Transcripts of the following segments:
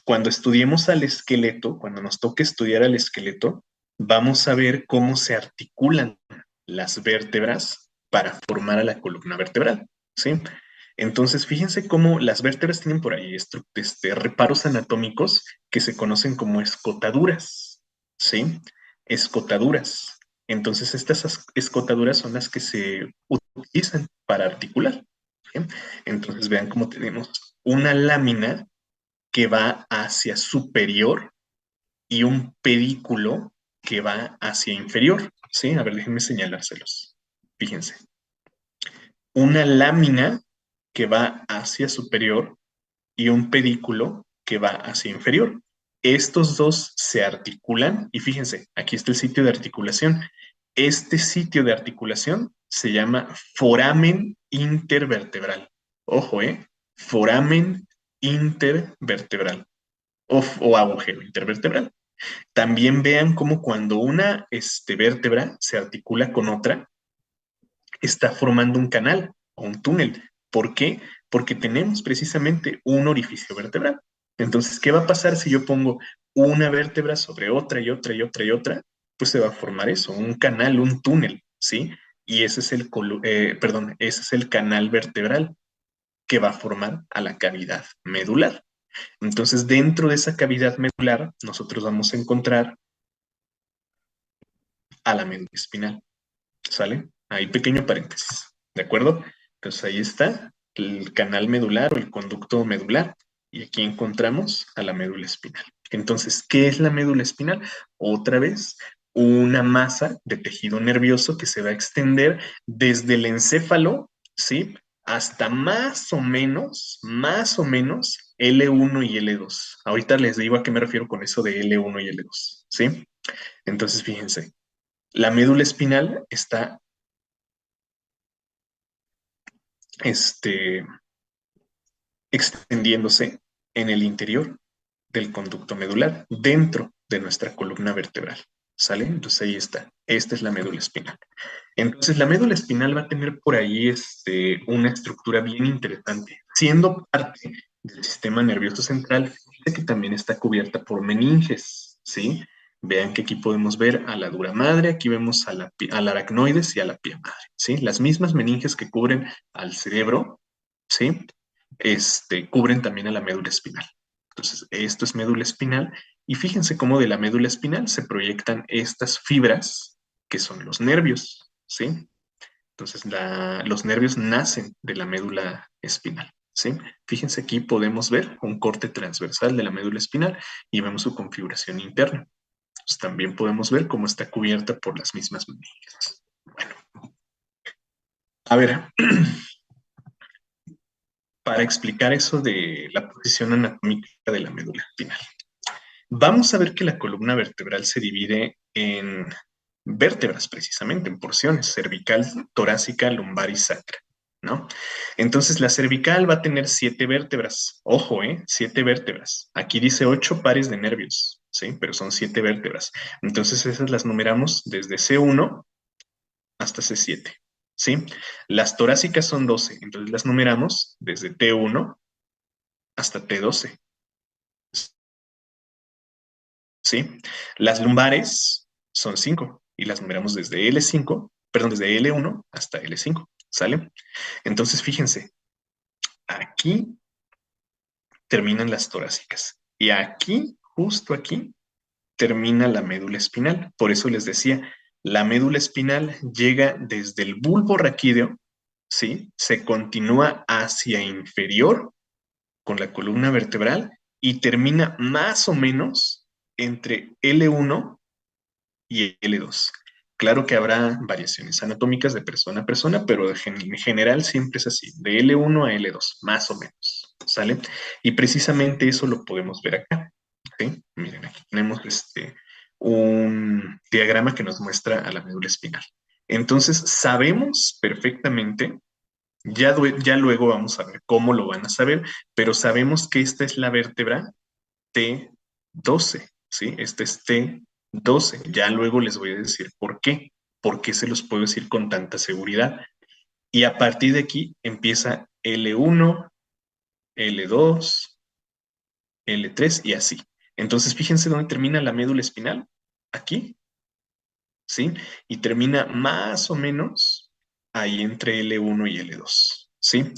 cuando estudiemos al esqueleto, cuando nos toque estudiar al esqueleto, vamos a ver cómo se articulan las vértebras para formar a la columna vertebral, ¿sí? Entonces, fíjense cómo las vértebras tienen por ahí reparos anatómicos que se conocen como escotaduras, ¿sí? Escotaduras. Entonces, estas escotaduras son las que se utilizan para articular, ¿sí? Entonces, vean cómo tenemos una lámina que va hacia superior y un pedículo que va hacia inferior, ¿sí? A ver, déjenme señalárselos. Fíjense. Una lámina que va hacia superior y un pedículo que va hacia inferior. Estos dos se articulan y fíjense, aquí está el sitio de articulación. Este sitio de articulación se llama foramen intervertebral. Ojo, ¿eh? Foramen intervertebral o agujero intervertebral. También vean cómo cuando una vértebra se articula con otra, está formando un canal o un túnel. ¿Por qué? Porque tenemos precisamente un orificio vertebral. Entonces, ¿qué va a pasar si yo pongo una vértebra sobre otra y otra y otra y otra? Pues se va a formar eso, un canal, un túnel, ¿sí? Y ese es ese es el canal vertebral que va a formar a la cavidad medular. Entonces, dentro de esa cavidad medular, nosotros vamos a encontrar a la médula espinal. ¿Sale? Ahí pequeño paréntesis, ¿de acuerdo? Entonces ahí está el canal medular o el conducto medular y aquí encontramos a la médula espinal. Entonces, ¿qué es la médula espinal? Otra vez, una masa de tejido nervioso que se va a extender desde el encéfalo, ¿sí? Hasta más o menos L1 y L2. Ahorita les digo a qué me refiero con eso de L1 y L2, ¿sí? Entonces, fíjense, la médula espinal está este, extendiéndose en el interior del conducto medular, dentro de nuestra columna vertebral. ¿Sale? Entonces ahí está. Esta es la médula espinal. Entonces la médula espinal va a tener por ahí una estructura bien interesante, siendo parte del sistema nervioso central, que también está cubierta por meninges, ¿sí? Vean que aquí podemos ver a la dura madre, aquí vemos al aracnoides y a la pia madre, ¿sí? Las mismas meninges que cubren al cerebro, ¿sí? Cubren también a la médula espinal. Entonces, esto es médula espinal y fíjense cómo de la médula espinal se proyectan estas fibras que son los nervios, ¿sí? Entonces, los nervios nacen de la médula espinal, ¿sí? Fíjense aquí podemos ver un corte transversal de la médula espinal y vemos su configuración interna. Entonces, también podemos ver cómo está cubierta por las mismas meninges. Bueno, a ver, para explicar eso de la posición anatómica de la médula espinal. Vamos a ver que la columna vertebral se divide en vértebras, precisamente, en porciones, cervical, torácica, lumbar y sacra, ¿no? Entonces, la cervical va a tener 7 vértebras. Ojo, ¿eh? 7 vértebras. Aquí dice 8 pares de nervios, ¿sí? Pero son 7 vértebras. Entonces, esas las numeramos desde C1 hasta C7, ¿sí? Las torácicas son 12, entonces las numeramos desde T1 hasta T12. ¿Sí? Las lumbares son 5 y las numeramos desde L5, perdón, desde L1 hasta L5, ¿sale? Entonces, fíjense, aquí terminan las torácicas y aquí, justo aquí, termina la médula espinal. Por eso les decía, la médula espinal llega desde el bulbo raquídeo, ¿sí? Se continúa hacia inferior con la columna vertebral y termina más o menos entre L1 y L2. Claro que habrá variaciones anatómicas de persona a persona, pero en general siempre es así, de L1 a L2, más o menos, ¿sale? Y precisamente eso lo podemos ver acá, ¿sí? Miren, aquí tenemos un diagrama que nos muestra a la médula espinal. Entonces, sabemos perfectamente, ya luego vamos a ver cómo lo van a saber, pero sabemos que esta es la vértebra T12, ¿sí? Este es T12. Ya luego les voy a decir por qué se los puedo decir con tanta seguridad. Y a partir de aquí empieza L1, L2, L3 y así. Entonces, fíjense dónde termina la médula espinal. Aquí, ¿sí? Y termina más o menos ahí entre L1 y L2, ¿sí?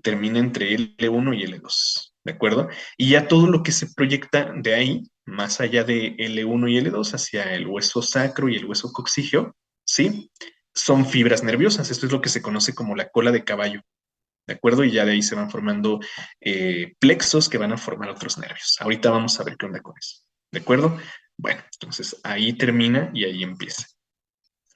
Termina entre L1 y L2, ¿de acuerdo? Y ya todo lo que se proyecta de ahí, más allá de L1 y L2, hacia el hueso sacro y el hueso coxígeo, ¿sí? Son fibras nerviosas. Esto es lo que se conoce como la cola de caballo, ¿de acuerdo? Y ya de ahí se van formando plexos que van a formar otros nervios. Ahorita vamos a ver qué onda con eso, ¿de acuerdo? Bueno, entonces ahí termina y ahí empieza.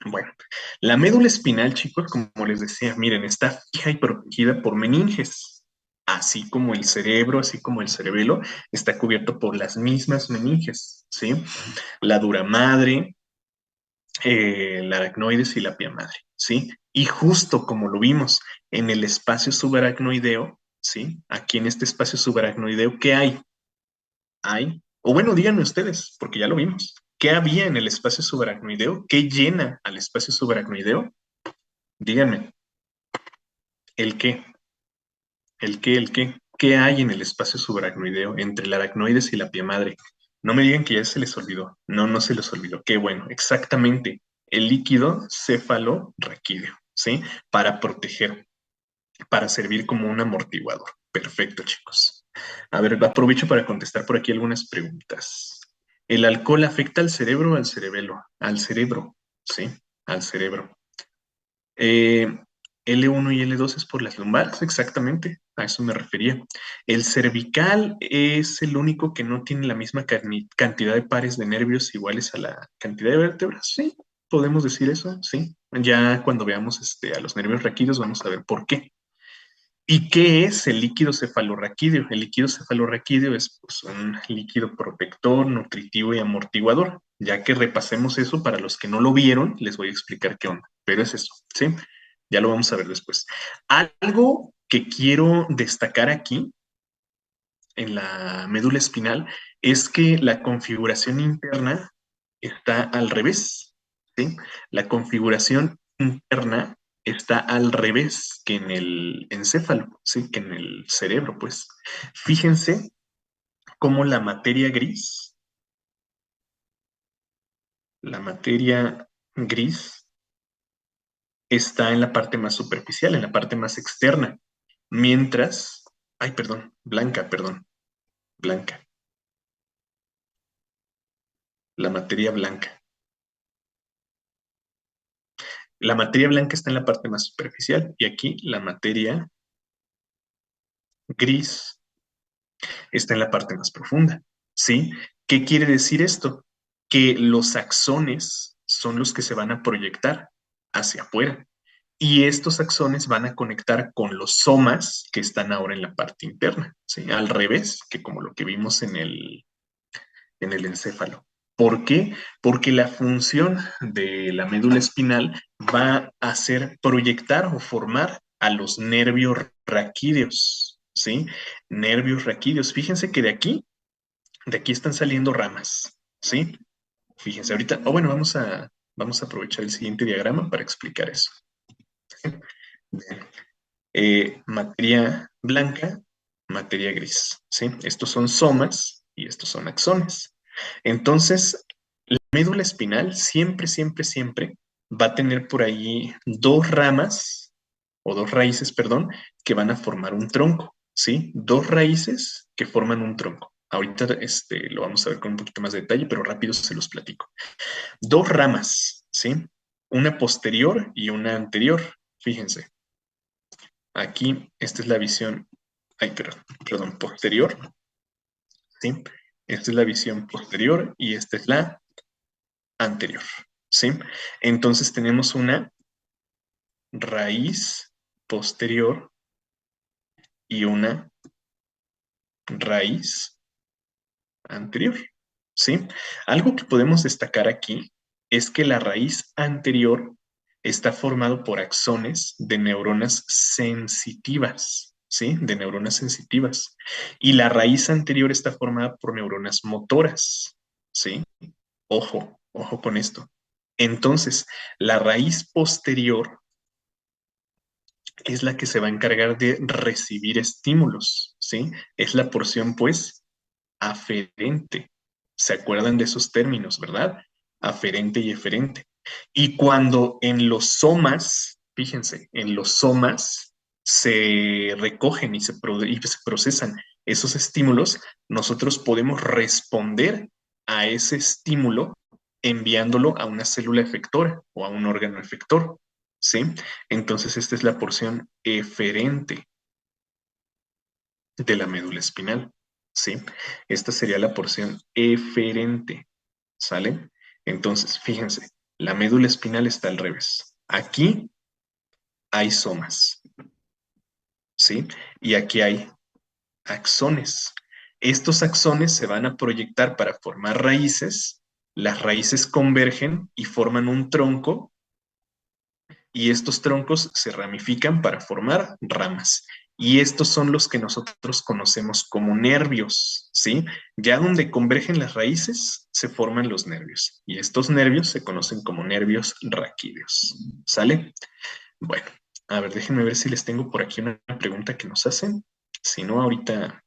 Bueno, la médula espinal, chicos, como les decía, miren, está fija y protegida por meninges, así como el cerebro, así como el cerebelo, está cubierto por las mismas meninges, ¿sí? La dura madre, la aracnoides y la pia madre, ¿sí? Y justo como lo vimos en el espacio subaracnoideo, ¿sí? Aquí en este espacio subaracnoideo, ¿qué hay? Hay, o bueno, díganme ustedes, porque ya lo vimos. ¿Qué había en el espacio subaracnoideo? ¿Qué llena al espacio subaracnoideo? Díganme, ¿el qué? ¿El qué? ¿El qué? ¿Qué hay en el espacio subaracnoideo entre el aracnoides y la pia madre? No me digan que ya se les olvidó. No, no se les olvidó. Qué bueno, exactamente. El líquido cefalorraquídeo, ¿sí? Para proteger, para servir como un amortiguador. Perfecto, chicos. A ver, aprovecho para contestar por aquí algunas preguntas. ¿El alcohol afecta al cerebro o al cerebelo? Al cerebro, ¿sí? Al cerebro. Eh, L1 y L2 es por las lumbares, exactamente, a eso me refería. El cervical es el único que no tiene la misma cantidad de pares de nervios iguales a la cantidad de vértebras, sí, podemos decir eso, sí. Ya cuando veamos a los nervios raquídeos vamos a ver por qué. ¿Y qué es el líquido cefalorraquídeo? El líquido cefalorraquídeo es pues, un líquido protector, nutritivo y amortiguador. Ya que repasemos eso, para los que no lo vieron, les voy a explicar qué onda. Pero es eso, ¿sí? Ya lo vamos a ver después. Algo que quiero destacar aquí en la médula espinal es que la configuración interna está al revés, ¿sí? La configuración interna está al revés que en el encéfalo, ¿sí? Que en el cerebro, pues. Fíjense cómo la materia gris está en la parte más superficial, en la parte más externa, mientras, ay, perdón, blanca, la materia blanca. La materia blanca está en la parte más superficial y aquí la materia gris está en la parte más profunda, ¿sí? ¿Qué quiere decir esto? Que los axones son los que se van a proyectar hacia afuera y estos axones van a conectar con los somas que están ahora en la parte interna, ¿sí? Al revés que como lo que vimos en el encéfalo. ¿Por qué? Porque la función de la médula espinal va a ser proyectar o formar a los nervios raquídeos, ¿sí? Nervios raquídeos. Fíjense que de aquí están saliendo ramas, ¿sí? Fíjense, ahorita, bueno, vamos a aprovechar el siguiente diagrama para explicar eso. Bien. Materia blanca, materia gris, ¿sí? Estos son somas y estos son axones. Entonces, la médula espinal siempre, siempre, siempre va a tener por ahí dos ramas, o dos raíces, perdón, que van a formar un tronco, ¿sí? Dos raíces que forman un tronco. Ahorita lo vamos a ver con un poquito más de detalle, pero rápido se los platico. Dos ramas, ¿sí? Una posterior y una anterior. Fíjense, aquí esta es la visión, ay, perdón, posterior, ¿sí? Esta es la visión posterior y esta es la anterior, ¿sí? Entonces tenemos una raíz posterior y una raíz anterior, ¿sí? Algo que podemos destacar aquí es que la raíz anterior está formado por axones de neuronas sensitivas, ¿sí? De neuronas sensitivas. Y la raíz anterior está formada por neuronas motoras, ¿sí? Ojo, ojo con esto. Entonces, la raíz posterior es la que se va a encargar de recibir estímulos, ¿sí? Es la porción, pues, aferente. ¿Se acuerdan de esos términos, verdad? Aferente y eferente. Y cuando en los somas, fíjense, en los somas se recogen y se procesan esos estímulos, nosotros podemos responder a ese estímulo enviándolo a una célula efectora o a un órgano efector, ¿sí? Entonces, esta es la porción eferente de la médula espinal, ¿sí? Esta sería la porción eferente, ¿sale? Entonces, fíjense, la médula espinal está al revés. Aquí hay somas, ¿sí? Y aquí hay axones. Estos axones se van a proyectar para formar raíces, las raíces convergen y forman un tronco y estos troncos se ramifican para formar ramas. Y estos son los que nosotros conocemos como nervios, ¿sí? Ya donde convergen las raíces, se forman los nervios. Y estos nervios se conocen como nervios raquídeos, ¿sale? Bueno, a ver, déjenme ver si les tengo por aquí una pregunta que nos hacen. Si no, ahorita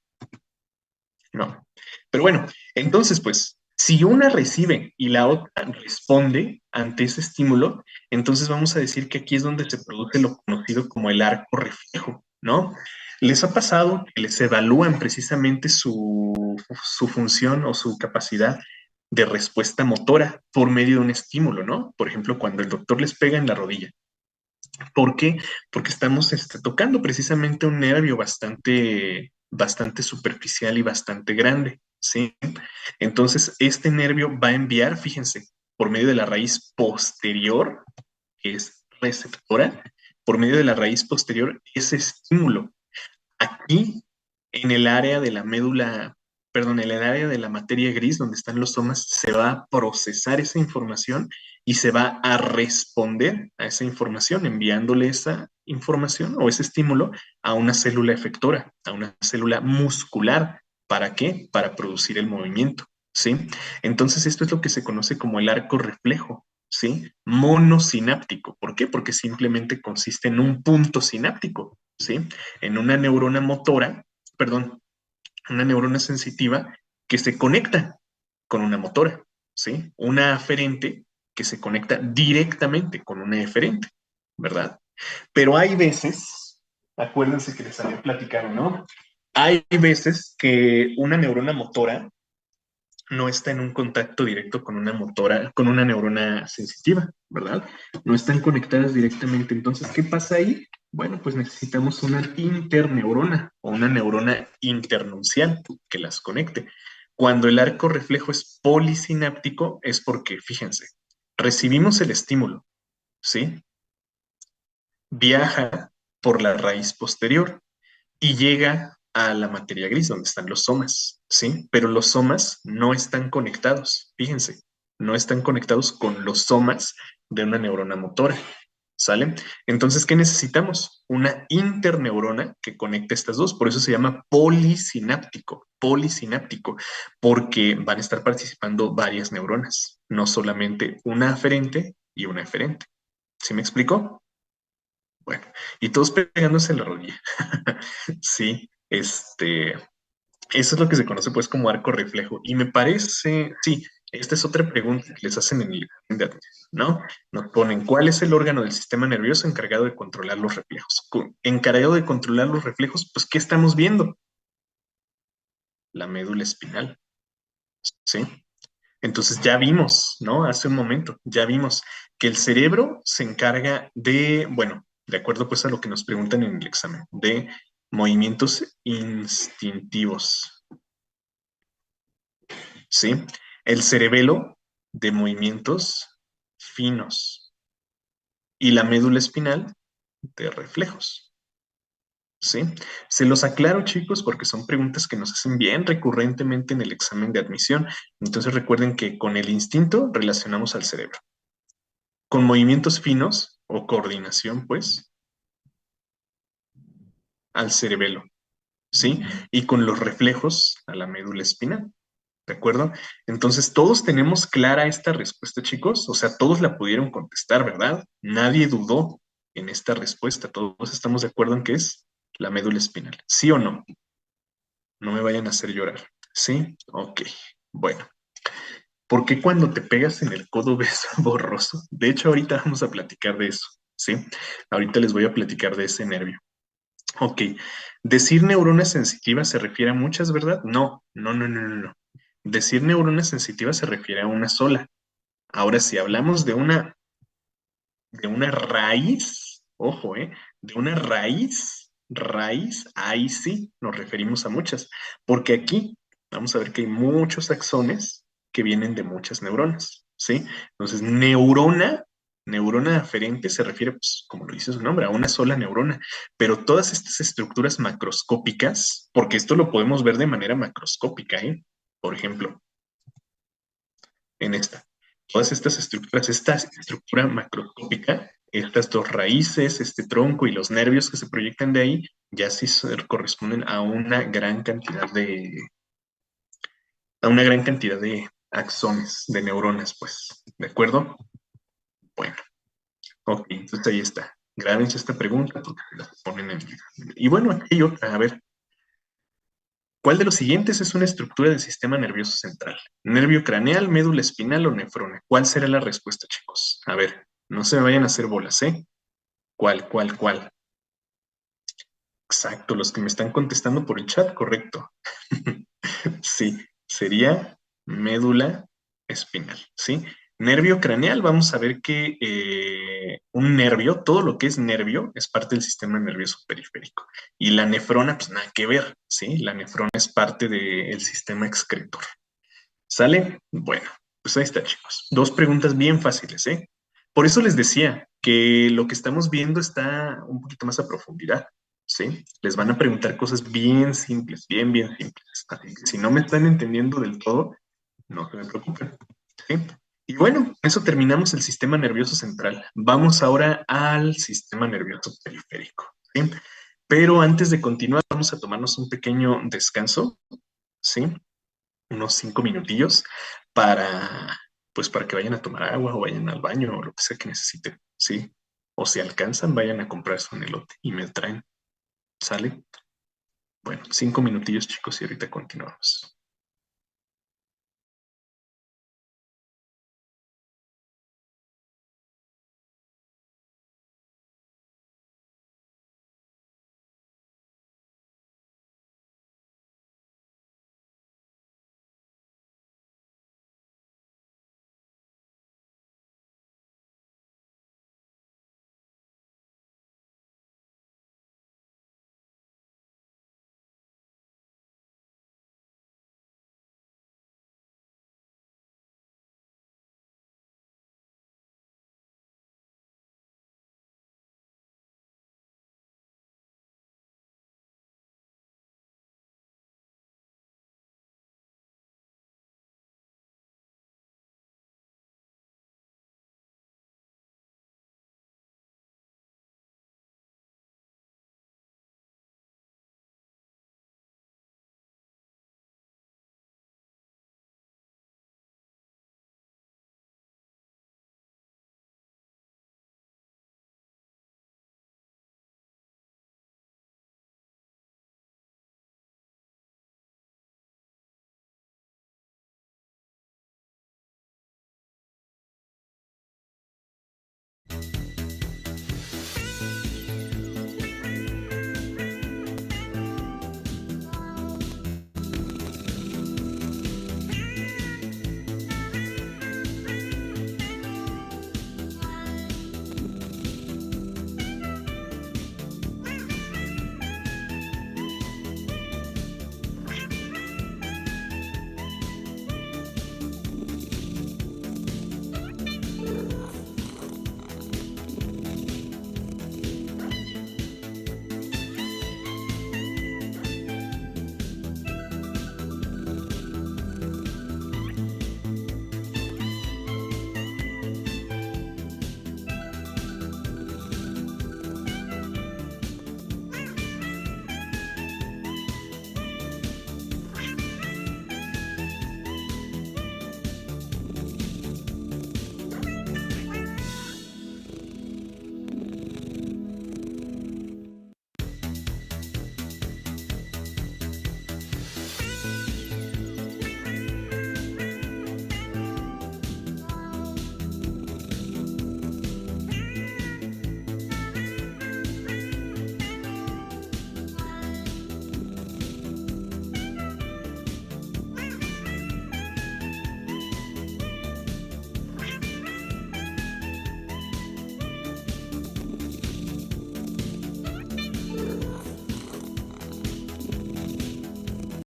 no. Pero bueno, entonces, pues, si una recibe y la otra responde ante ese estímulo, entonces vamos a decir que aquí es donde se produce lo conocido como el arco reflejo, ¿no? ¿Les ha pasado que les evalúan precisamente su función o su capacidad de respuesta motora por medio de un estímulo, ¿no? Por ejemplo, cuando el doctor les pega en la rodilla. ¿Por qué? Porque estamos tocando precisamente un nervio bastante superficial y bastante grande, ¿sí? Entonces, este nervio va a enviar, fíjense, por medio de la raíz posterior, que es receptora, por medio de la raíz posterior, ese estímulo. Aquí, en el área de la médula, perdón, en el área de la materia gris, donde están los somas, se va a procesar esa información y se va a responder a esa información, enviándole esa información o ese estímulo a una célula efectora, a una célula muscular. ¿Para qué? Para producir el movimiento, ¿sí? Entonces, esto es lo que se conoce como el arco reflejo, ¿sí? Monosináptico. ¿Por qué? Porque simplemente consiste en un punto sináptico, ¿sí? En una neurona motora, perdón, una neurona sensitiva que se conecta con una motora, ¿sí? Una aferente que se conecta directamente con una eferente, ¿verdad? Pero hay veces, acuérdense que les había platicado, ¿no? Hay veces que una neurona motora no está en un contacto directo con una motora, con una neurona sensitiva, ¿verdad? No están conectadas directamente. Entonces, ¿qué pasa ahí? Bueno, pues necesitamos una interneurona o una neurona internuncial que las conecte. Cuando el arco reflejo es polisináptico, es porque, fíjense, recibimos el estímulo, ¿sí? Viaja por la raíz posterior y llega a la materia gris, donde están los somas, ¿sí? Pero los somas no están conectados, fíjense, no están conectados con los somas de una neurona motora, ¿sale? Entonces, ¿qué necesitamos? Una interneurona que conecte estas dos, por eso se llama polisináptico, porque van a estar participando varias neuronas, no solamente una aferente y una eferente. ¿Sí me explico? Bueno, y todos pegándose en la rodilla. Sí, eso es lo que se conoce pues como arco reflejo. Y me parece, sí, esta es otra pregunta que les hacen en el examen de admisión, ¿no? Nos ponen, ¿cuál es el órgano del sistema nervioso encargado de controlar los reflejos? Encargado de controlar los reflejos, pues, ¿qué estamos viendo? La médula espinal, ¿sí? Entonces ya vimos, ¿no? Hace un momento, ya vimos que el cerebro se encarga de, bueno, de acuerdo pues a lo que nos preguntan en el examen, de movimientos instintivos, ¿sí? El cerebelo de movimientos finos y la médula espinal de reflejos, ¿sí? Se los aclaro, chicos, porque son preguntas que nos hacen bien recurrentemente en el examen de admisión. Entonces recuerden que con el instinto relacionamos al cerebro. Con movimientos finos o coordinación, pues, al cerebelo, ¿sí? Y con los reflejos a la médula espinal, ¿de acuerdo? Entonces, todos tenemos clara esta respuesta, chicos, o sea, todos la pudieron contestar, ¿verdad? Nadie dudó en esta respuesta, todos estamos de acuerdo en que es la médula espinal, ¿sí o no? No me vayan a hacer llorar. ¿Sí? Ok. Bueno, ¿por qué cuando te pegas en el codo ves borroso? De hecho, ahorita vamos a platicar de eso, ¿sí? Ahorita les voy a platicar de ese nervio. Ok. Decir neurona sensitiva se refiere a muchas, ¿verdad? No, no, no, no, no, no. Decir neurona sensitiva se refiere a una sola. Ahora, si hablamos de una raíz, ojo, de una raíz, ahí sí nos referimos a muchas, porque aquí vamos a ver que hay muchos axones que vienen de muchas neuronas, ¿sí? Entonces, neurona aferente se refiere, pues, como lo dice su nombre, a una sola neurona, pero todas estas estructuras macroscópicas, porque esto lo podemos ver de manera macroscópica, ¿eh? Por ejemplo, en esta. Todas estas estructuras, esta estructura macroscópica, estas dos raíces, este tronco y los nervios que se proyectan de ahí, ya sí corresponden a una gran cantidad de axones, de neuronas, pues, ¿de acuerdo? Bueno, ok, entonces ahí está. Grábense esta pregunta porque la ponen en... Y bueno, aquí hay otra, a ver, ¿cuál de los siguientes es una estructura del sistema nervioso central? ¿Nervio craneal, médula espinal o nefrona? ¿Cuál será la respuesta, chicos? A ver, no se me vayan a hacer bolas, ¿eh? ¿Cuál? Exacto, los que me están contestando por el chat, correcto. Sí, sería médula espinal, ¿sí? Nervio craneal, vamos a ver que un nervio, todo lo que es nervio, es parte del sistema nervioso periférico. Y la nefrona, pues nada que ver, ¿sí? La nefrona es parte del sistema excretor. ¿Sale? Bueno, pues ahí está, chicos. Dos preguntas bien fáciles, ¿eh? Por eso les decía que lo que estamos viendo está un poquito más a profundidad, ¿sí? Les van a preguntar cosas bien simples, bien simples. Así que si no me están entendiendo del todo, no se me preocupen, ¿sí? Y bueno, eso terminamos el sistema nervioso central. Vamos ahora al sistema nervioso periférico, ¿sí? Pero antes de continuar, vamos a tomarnos un pequeño descanso, ¿sí? Unos 5 minutillos para, pues para que vayan a tomar agua o vayan al baño o lo que sea que necesiten, ¿sí? O si alcanzan, vayan a comprarse un elote y me traen, ¿sale? Bueno, 5 minutillos, chicos, y ahorita continuamos.